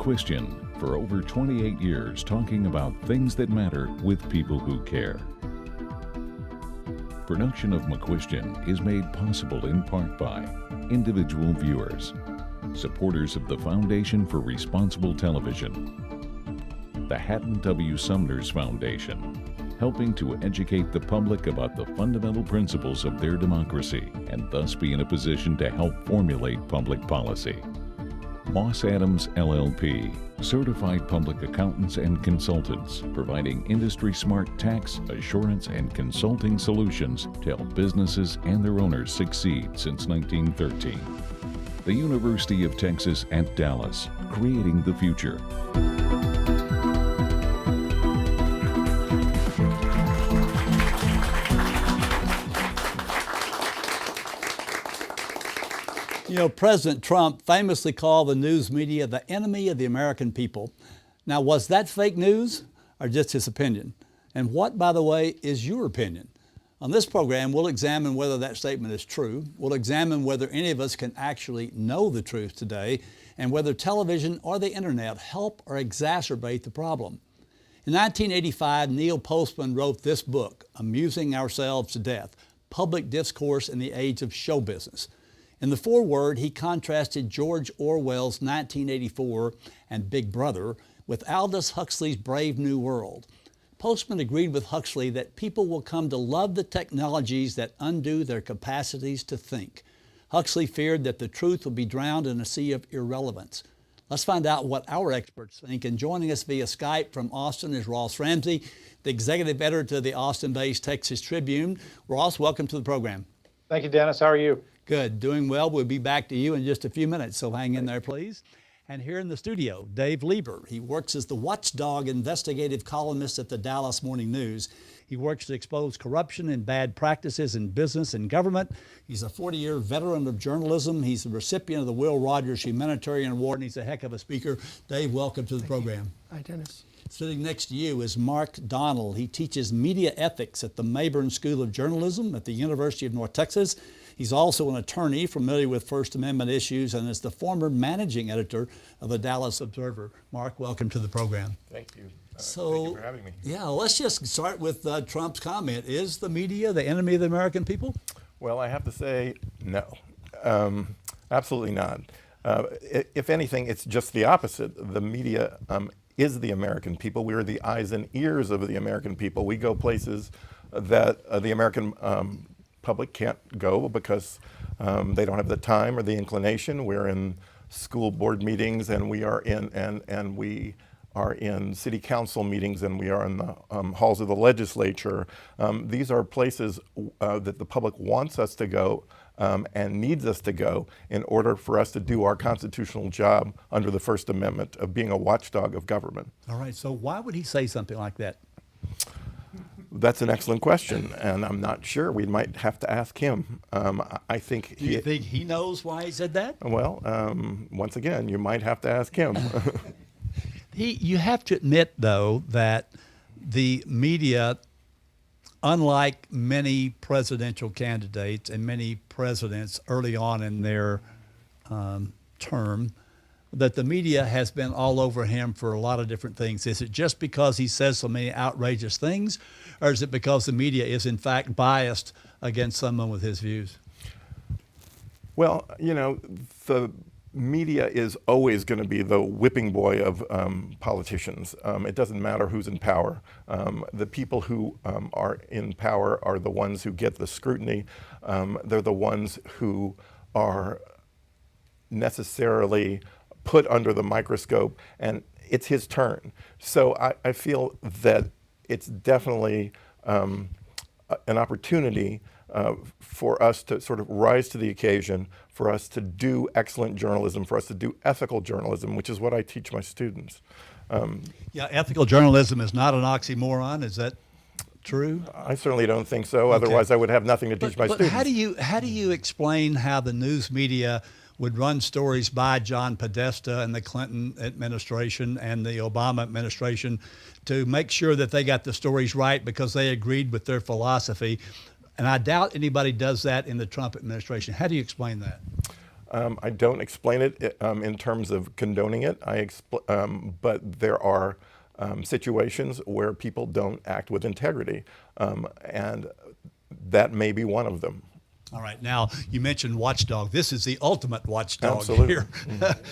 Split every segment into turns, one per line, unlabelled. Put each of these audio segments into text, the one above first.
McQuestion for over 28 years talking about things that matter with people who care. Production of McQuestion is made possible in part by individual viewers, supporters of the Foundation for Responsible Television, the Hatton W. Sumners Foundation, helping to educate the public about the fundamental principles of their democracy and thus be in a position to help formulate public policy. Moss Adams LLP, certified public accountants and consultants, providing industry-smart tax, assurance, and consulting solutions to help businesses and their owners succeed since 1913. The University of Texas at Dallas, creating the future.
You know, President Trump famously called the news media the enemy of the American people. Now, was that fake news or just his opinion? And what, by the way, is your opinion? On this program, we'll examine whether that statement is true. We'll examine whether any of us can actually know the truth today and whether television or the internet help or exacerbate the problem. In 1985, Neil Postman wrote this book, Amusing Ourselves to Death, Public Discourse in the Age of Show Business. In the foreword, he contrasted George Orwell's 1984 and Big Brother with Aldous Huxley's Brave New World. Postman agreed with Huxley that people will come to love the technologies that undo their capacities to think. Huxley feared that the truth would be drowned in a sea of irrelevance. Let's find out what our experts think. And joining us via Skype from Austin is Ross Ramsey, the executive editor of the Austin-based Texas Tribune. Ross, welcome to the program.
Thank you, Dennis. How are you?
Good, doing well. We'll be back to you in just a few minutes, so hang in there, please. And here in the studio, Dave Lieber. He works as the watchdog investigative columnist at the Dallas Morning News. He works to expose corruption and bad practices in business and government. He's a 40-year veteran of journalism. He's the recipient of the Will Rogers Humanitarian Award, and he's a heck of a speaker. Dave, welcome to the program.
Hi, Dennis.
Sitting next to you is Mark Donald. He teaches media ethics at the Mayburn School of Journalism at the University of North Texas. He's also an attorney familiar with First Amendment issues and is the former managing editor of the Dallas Observer. Mark, welcome to the program.
Thank you.
Thank
you for having me.
Yeah, let's just start with Trump's comment. Is the media the enemy of the American people?
Well, I have to say no. Absolutely not. If anything, it's just the opposite. The media is the American people. We are the eyes and ears of the American people. We go places that the American public can't go because they don't have the time or the inclination. We're in school board meetings, and we are in city council meetings, and we are in the halls of the legislature. These are places that the public wants us to go and needs us to go in order for us to do our constitutional job under the First Amendment of being a watchdog of government.
All right, so why would he say something like that?
That's an excellent question, and I'm not sure. We might have to ask him. I think.
Do you think he knows why he said that?
Well, once again, you might have to ask him.
You have to admit, though, that the media, unlike many presidential candidates and many presidents early on in their term, that the media has been all over him for a lot of different things. Is it just because he says so many outrageous things, or is it because the media is in fact biased against someone with his views?
Well, you know, the media is always going to be the whipping boy of politicians. It doesn't matter who's in power. The people who are in power are the ones who get the scrutiny. They're the ones who are necessarily put under the microscope, and it's his turn. So I feel that it's definitely an opportunity for us to sort of rise to the occasion, for us to do excellent journalism, for us to do ethical journalism, which is what I teach my students.
Yeah, ethical journalism is not an oxymoron. Is that true?
I certainly don't think so. Okay. Otherwise, I would have nothing to teach my students.
But how do you explain how the news media would run stories by John Podesta and the Clinton administration and the Obama administration to make sure that they got the stories right because they agreed with their philosophy? And I doubt anybody does that in the Trump administration. How do you explain that?
I don't explain it in terms of condoning it. But there are situations where people don't act with integrity, and that may be one of them.
All right. Now, you mentioned watchdog. This is the ultimate watchdog
Absolutely.
here.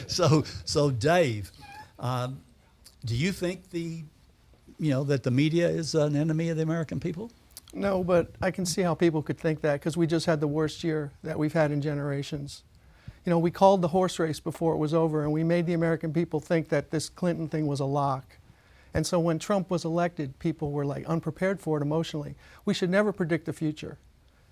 So Dave, do you think that the media is an enemy of the American people?
No, but I can see how people could think that because we just had the worst year that we've had in generations. We called the horse race before it was over, and we made the American people think that this Clinton thing was a lock. And so when Trump was elected, people were like unprepared for it emotionally. We should never predict the future.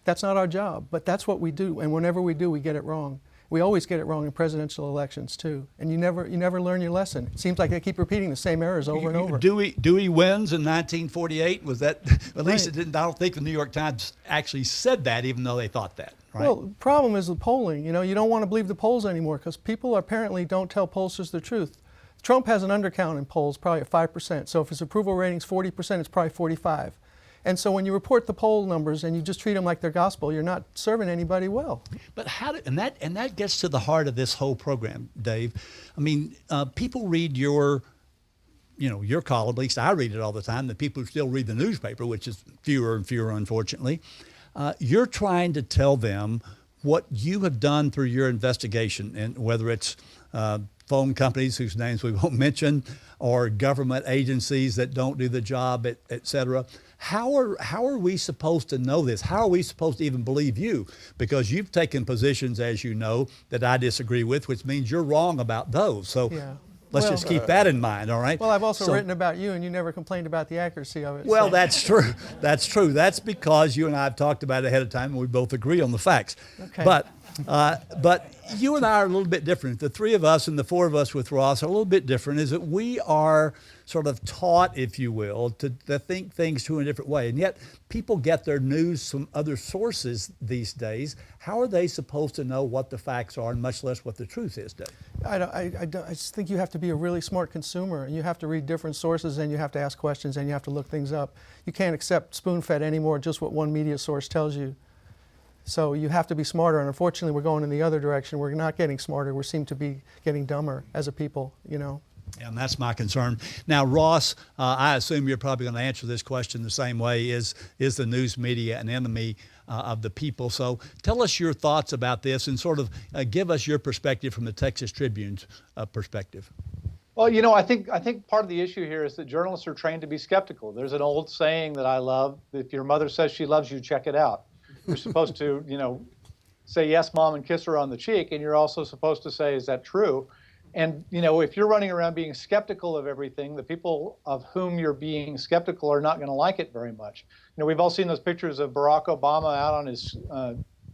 That's not our job, but that's what we do. And whenever we do, we get it wrong. We always get it wrong in presidential elections too. And you never learn your lesson. It seems like they keep repeating the same errors over and over.
Dewey wins in 1948. Was that, at least it
Right.
didn't, I don't think the New York Times actually said that, even though they thought that, right?
Well, the problem is the polling. You don't want to believe the polls anymore because people apparently don't tell pollsters the truth. Trump has an undercount in polls, probably at 5%. So if his approval rating's 40%, it's probably 45. And so when you report the poll numbers and you just treat them like they're gospel, you're not serving anybody well.
But and that gets to the heart of this whole program, Dave. I mean, people read your column. At least I read it all the time. The people who still read the newspaper, which is fewer and fewer, unfortunately. You're trying to tell them what you have done through your investigation, and whether it's phone companies whose names we won't mention, or government agencies that don't do the job, et cetera. How are we supposed to know this? How are we supposed to even believe you? Because you've taken positions, as you know, that I disagree with, which means you're wrong about those. So
Yeah.
let's
Well,
just keep that in mind, all right?
Well, I've also
So-
written about you, and you never complained about the accuracy of it.
Well,
so-
that's true. That's true. That's because you and I have talked about it ahead of time, and we both agree on the facts.
Okay.
But you and I are a little bit different. The three of us and the four of us with Ross are a little bit different, is that we are sort of taught, if you will, to think things through in a different way. And yet people get their news from other sources these days. How are they supposed to know what the facts are, and much less what the truth is, Dave?
I just think you have to be a really smart consumer, and you have to read different sources, and you have to ask questions, and you have to look things up. You can't accept spoon-fed anymore, just what one media source tells you. So you have to be smarter, and unfortunately we're going in the other direction. We're not getting smarter. We seem to be getting dumber as a people,
And that's my concern. Now, Ross, I assume you're probably going to answer this question the same way. Is the news media an enemy of the people? So tell us your thoughts about this, and sort of give us your perspective from the Texas Tribune's perspective.
Well, I think part of the issue here is that journalists are trained to be skeptical. There's an old saying that I love: if your mother says she loves you, check it out. You're supposed to, say yes, mom, and kiss her on the cheek, and you're also supposed to say, is that true? And, if you're running around being skeptical of everything, the people of whom you're being skeptical are not going to like it very much. We've all seen those pictures of Barack Obama out on his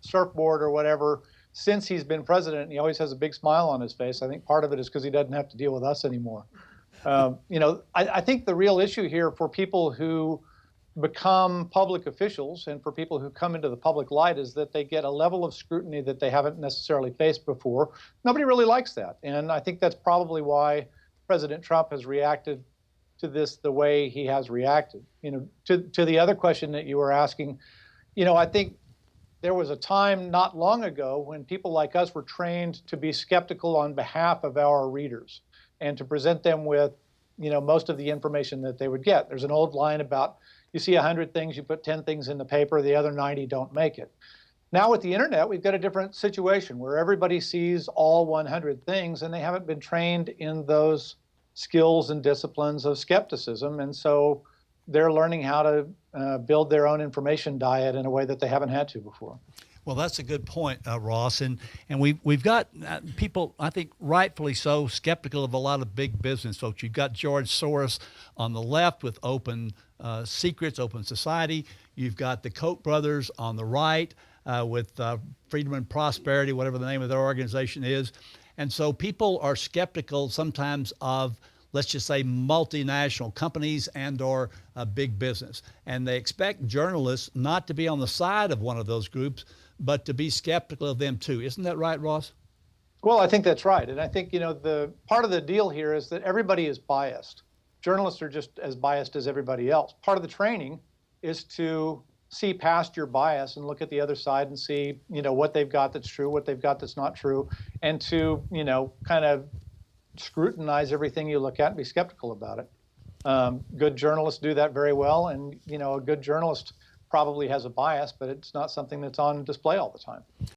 surfboard or whatever since he's been president, and he always has a big smile on his face. I think part of it is because he doesn't have to deal with us anymore. I think the real issue here for people who become public officials and for people who come into the public light is that they get a level of scrutiny that they haven't necessarily faced before. Nobody really likes that. And I think that's probably why President Trump has reacted to this the way he has reacted. To the other question that you were asking, I think there was a time not long ago when people like us were trained to be skeptical on behalf of our readers and to present them with, most of the information that they would get. There's an old line about, you see 100 things, you put 10 things in the paper, the other 90 don't make it. Now with the internet, we've got a different situation where everybody sees all 100 things, and they haven't been trained in those skills and disciplines of skepticism. And so they're learning how to build their own information diet in a way that they haven't had to before.
Well, that's a good point, Ross. And we've got people, I think rightfully so, skeptical of a lot of big business folks. You've got George Soros on the left with Open Secrets, Open Society. You've got the Koch brothers on the right with Freedom and Prosperity, whatever the name of their organization is. And so people are skeptical sometimes of, let's just say, multinational companies and or big business. And they expect journalists not to be on the side of one of those groups, but to be skeptical of them too. Isn't that right, Ross?
Well, I think that's right. And I think, the part of the deal here is that everybody is biased. Journalists are just as biased as everybody else. Part of the training is to see past your bias and look at the other side and see, what they've got that's true, what they've got that's not true, and to, kind of scrutinize everything you look at and be skeptical about it. Good journalists do that very well, and, a good journalist probably has a bias, but it's not something that's on display all the time.